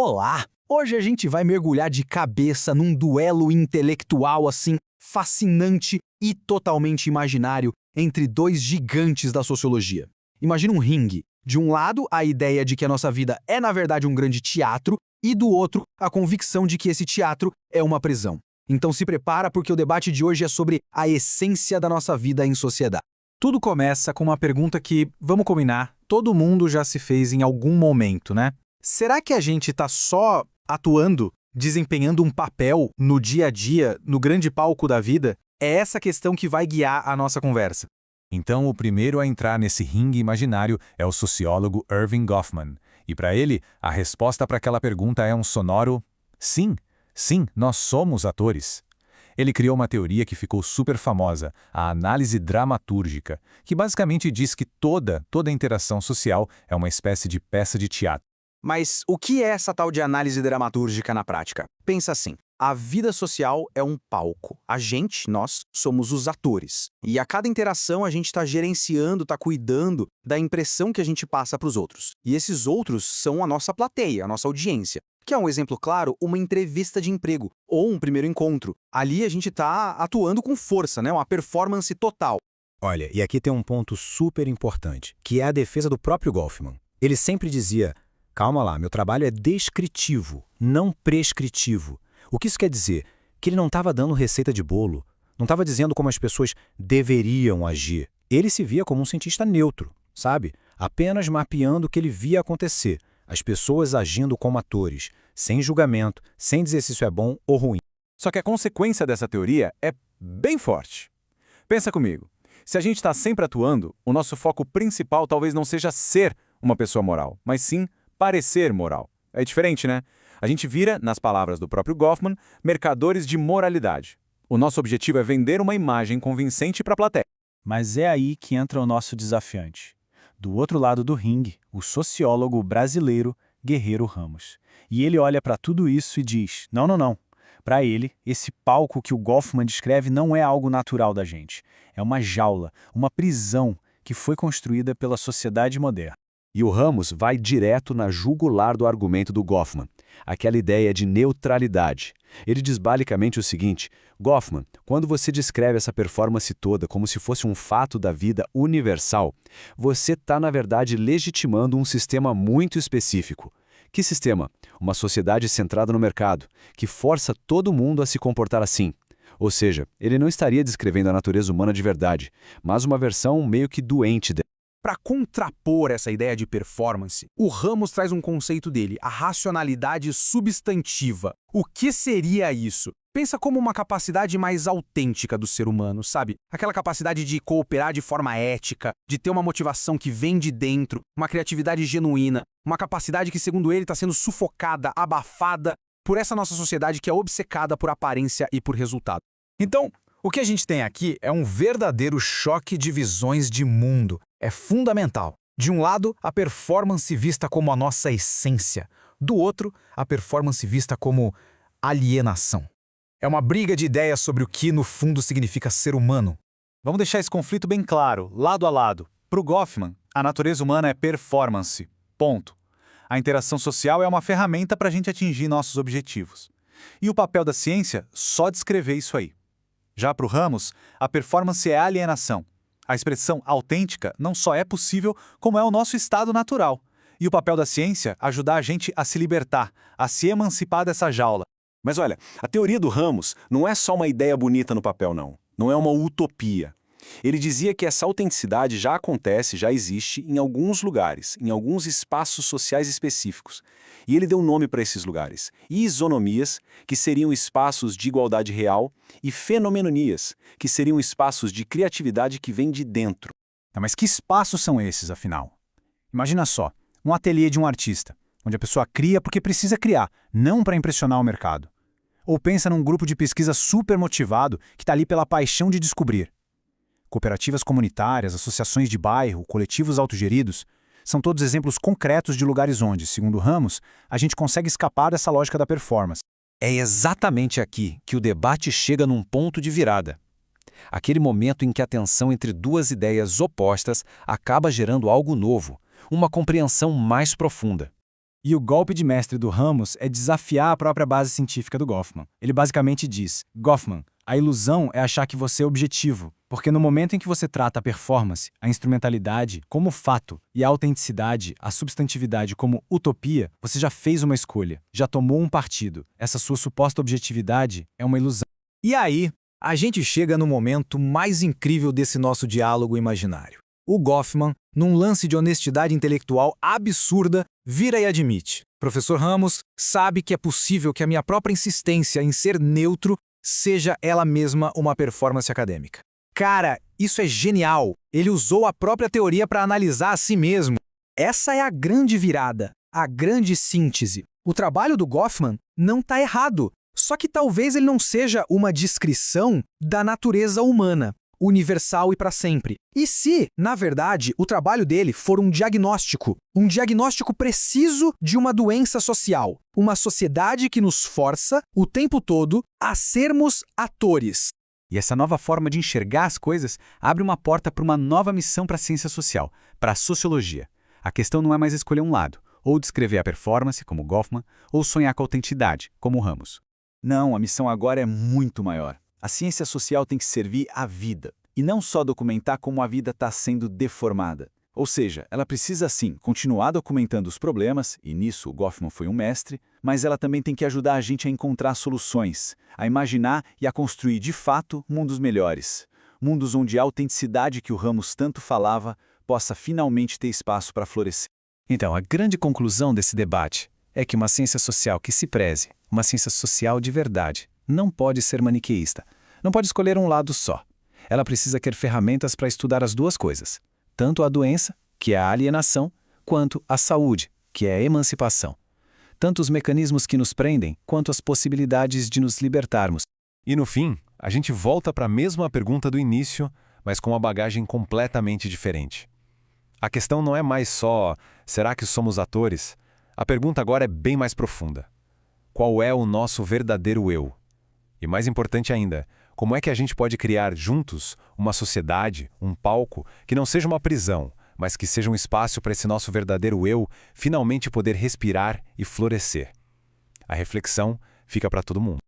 Olá! Hoje a gente vai mergulhar de cabeça num duelo intelectual assim, fascinante e totalmente imaginário entre dois gigantes da sociologia. Imagina um ringue. De um lado, a ideia de que a nossa vida é na verdade um grande teatro e do outro, a convicção de que esse teatro é uma prisão. Então se prepara porque o debate de hoje é sobre a essência da nossa vida em sociedade. Tudo começa com uma pergunta que, vamos combinar, todo mundo já se fez em algum momento, né? Será que a gente está só atuando, desempenhando um papel no dia a dia, no grande palco da vida? É essa questão que vai guiar a nossa conversa. Então, o primeiro a entrar nesse ringue imaginário é o sociólogo Erving Goffman. E para ele, a resposta para aquela pergunta é um sonoro sim, sim, nós somos atores. Ele criou uma teoria que ficou super famosa, a análise dramatúrgica, que basicamente diz que toda interação social é uma espécie de peça de teatro. Mas o que é essa tal de análise dramatúrgica na prática? Pensa assim, a vida social é um palco. A gente, nós, somos os atores. E a cada interação a gente está gerenciando, está cuidando da impressão que a gente passa para os outros. E esses outros são a nossa plateia, a nossa audiência. Que é um exemplo claro, uma entrevista de emprego ou um primeiro encontro. Ali a gente está atuando com força, né? Uma performance total. Olha, e aqui tem um ponto super importante, que é a defesa do próprio Goffman. Ele sempre dizia: calma lá, meu trabalho é descritivo, não prescritivo. O que isso quer dizer? Que ele não estava dando receita de bolo, não estava dizendo como as pessoas deveriam agir. Ele se via como um cientista neutro, sabe? Apenas mapeando o que ele via acontecer, as pessoas agindo como atores, sem julgamento, sem dizer se isso é bom ou ruim. Só que a consequência dessa teoria é bem forte. Pensa comigo, se a gente está sempre atuando, o nosso foco principal talvez não seja ser uma pessoa moral, mas sim parecer moral. É diferente, né? A gente vira, nas palavras do próprio Goffman, mercadores de moralidade. O nosso objetivo é vender uma imagem convincente para a plateia. Mas é aí que entra o nosso desafiante. Do outro lado do ringue, o sociólogo brasileiro Guerreiro Ramos. E ele olha para tudo isso e diz: não, não, não. Para ele, esse palco que o Goffman descreve não é algo natural da gente. É uma jaula, uma prisão que foi construída pela sociedade moderna. E o Ramos vai direto na jugular do argumento do Goffman, aquela ideia de neutralidade. Ele diz basicamente o seguinte: Goffman, quando você descreve essa performance toda como se fosse um fato da vida universal, você está, na verdade, legitimando um sistema muito específico. Que sistema? Uma sociedade centrada no mercado, que força todo mundo a se comportar assim. Ou seja, ele não estaria descrevendo a natureza humana de verdade, mas uma versão meio que doente dela. Para contrapor essa ideia de performance, o Ramos traz um conceito dele, a racionalidade substantiva. O que seria isso? Pensa como uma capacidade mais autêntica do ser humano, sabe? Aquela capacidade de cooperar de forma ética, de ter uma motivação que vem de dentro, uma criatividade genuína, uma capacidade que, segundo ele, está sendo sufocada, abafada por essa nossa sociedade que é obcecada por aparência e por resultado. Então, o que a gente tem aqui é um verdadeiro choque de visões de mundo. É fundamental. De um lado, a performance vista como a nossa essência. Do outro, a performance vista como alienação. É uma briga de ideias sobre o que, no fundo, significa ser humano. Vamos deixar esse conflito bem claro, lado a lado. Para o Goffman, a natureza humana é performance. Ponto. A interação social é uma ferramenta para a gente atingir nossos objetivos. E o papel da ciência, só descrever isso aí. Já para o Ramos, a performance é alienação. A expressão autêntica não só é possível, como é o nosso estado natural. E o papel da ciência, ajudar a gente a se libertar, a se emancipar dessa jaula. Mas olha, a teoria do Ramos não é só uma ideia bonita no papel, não. Não é uma utopia. Ele dizia que essa autenticidade já acontece, já existe em alguns lugares, em alguns espaços sociais específicos. E ele deu nome para esses lugares: isonomias, que seriam espaços de igualdade real, e fenomenonias, que seriam espaços de criatividade que vem de dentro. Mas que espaços são esses, afinal? Imagina só, um ateliê de um artista, onde a pessoa cria porque precisa criar, não para impressionar o mercado. Ou pensa num grupo de pesquisa super motivado que está ali pela paixão de descobrir. Cooperativas comunitárias, associações de bairro, coletivos autogeridos, são todos exemplos concretos de lugares onde, segundo Ramos, a gente consegue escapar dessa lógica da performance. É exatamente aqui que o debate chega num ponto de virada. Aquele momento em que a tensão entre duas ideias opostas acaba gerando algo novo, uma compreensão mais profunda. E o golpe de mestre do Ramos é desafiar a própria base científica do Goffman. Ele basicamente diz: Goffman, a ilusão é achar que você é objetivo, porque no momento em que você trata a performance, a instrumentalidade, como fato, e a autenticidade, a substantividade, como utopia, você já fez uma escolha, já tomou um partido. Essa sua suposta objetividade é uma ilusão. E aí, a gente chega no momento mais incrível desse nosso diálogo imaginário. O Goffman, num lance de honestidade intelectual absurda, vira e admite: Professor Ramos, sabe que é possível que a minha própria insistência em ser neutro seja ela mesma uma performance acadêmica. Cara, isso é genial! Ele usou a própria teoria para analisar a si mesmo. Essa é a grande virada, a grande síntese. O trabalho do Goffman não está errado, só que talvez ele não seja uma descrição da natureza humana, universal e para sempre. E se, na verdade, o trabalho dele for um diagnóstico preciso de uma doença social, uma sociedade que nos força, o tempo todo, a sermos atores. E essa nova forma de enxergar as coisas abre uma porta para uma nova missão para a ciência social, para a sociologia. A questão não é mais escolher um lado, ou descrever a performance, como Goffman, ou sonhar com a autenticidade, como Ramos. Não, a missão agora é muito maior. A ciência social tem que servir à vida, e não só documentar como a vida está sendo deformada. Ou seja, ela precisa sim continuar documentando os problemas, e nisso o Goffman foi um mestre, mas ela também tem que ajudar a gente a encontrar soluções, a imaginar e a construir de fato mundos melhores. Mundos onde a autenticidade que o Ramos tanto falava possa finalmente ter espaço para florescer. Então, a grande conclusão desse debate é que uma ciência social que se preze, uma ciência social de verdade, não pode ser maniqueísta, não pode escolher um lado só. Ela precisa ter ferramentas para estudar as duas coisas, tanto a doença, que é a alienação, quanto a saúde, que é a emancipação. Tanto os mecanismos que nos prendem, quanto as possibilidades de nos libertarmos. E no fim, a gente volta para a mesma pergunta do início, mas com uma bagagem completamente diferente. A questão não é mais só, será que somos atores? A pergunta agora é bem mais profunda. Qual é o nosso verdadeiro eu? E mais importante ainda, como é que a gente pode criar juntos uma sociedade, um palco, que não seja uma prisão, mas que seja um espaço para esse nosso verdadeiro eu finalmente poder respirar e florescer? A reflexão fica para todo mundo.